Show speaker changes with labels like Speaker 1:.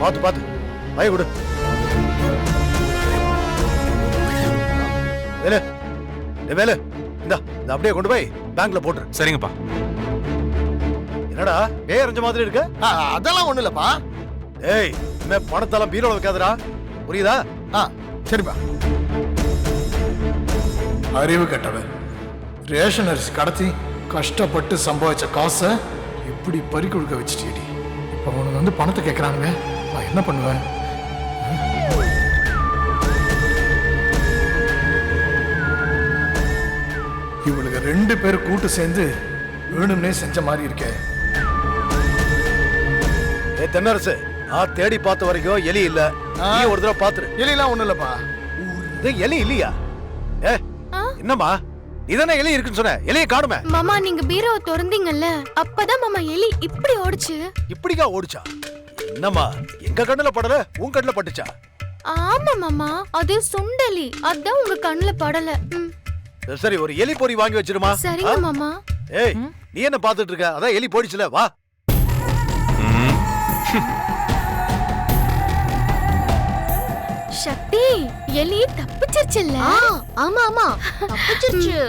Speaker 1: பாத்து பாத்து பய விடு. வேலு வேலு இந்தா இத அப்படியே கொண்டு போய் பேங்க்ல போட்டுரு.
Speaker 2: சரிங்கப்பா.
Speaker 1: என்னடா பேய் அரைஞ்ச மாதிரி இருக்கு?
Speaker 3: அதெல்லாம் ஒண்ணு இல்லப்பா.
Speaker 1: ஏய் இனிமே பணத்தெல்லாம் பீரோல வைக்காதடா, புரியுதா?
Speaker 3: சரிப்பா. அறிவு கெட்டவன் ரேஷன் அரிசி கடத்தி கஷ்டப்பட்டு சம்பாதிச்ச காசை இப்படி பறி கொடுக்க வச்சுட்டேடி. இப்போ அவனுக்கு வந்து பணத்தை கேட்கறானுங்க, நான் என்ன பண்ணுவேன்? இவளுக்கு 2 பேர் கூட்டு சேர்ந்து வேணும்னே செஞ்ச மாதிரி இருக்கே.
Speaker 1: ஏ தென்னரசு, நான் தேடி பார்த்த வரைக்கும் எலி இல்ல. நீ ஒரு தடவை பாத்துரு.
Speaker 3: எலிலாம் ஒண்ணும் இல்லப்பா.
Speaker 1: இது எலி இல்லையா? ஏ என்னம்மா இதானே எலி இருக்குன்னு சொன்ன, எலியை காணுமே.
Speaker 4: மாமா நீங்க பீரோவை திறந்தீங்கல்ல, அப்பதான் மாமா எலி இப்படி ஓடுச்சு.
Speaker 1: இப்படிக்கா ஓடுச்சா? என்னம்மா எங்க கண்ணுல படல, உன் கண்ணுல பட்டுச்சா?
Speaker 4: ஆமா மாமா, அது சுண்டலி, அதான் உங்க கண்ணுல படல.
Speaker 1: சரி ஒரு எலி பொறி வாங்கி வச்சிருமா.
Speaker 4: சரிங்க மாமா.
Speaker 1: ஏய் நீ என்ன பாத்துட்டு இருக்க? அதான் எலி போயிடுச்சுல, வா.
Speaker 4: சக்தி, எலி தப்பிச்சிருச்சுல்ல?
Speaker 5: ஆமா ஆமா தப்பிச்சிருச்சு.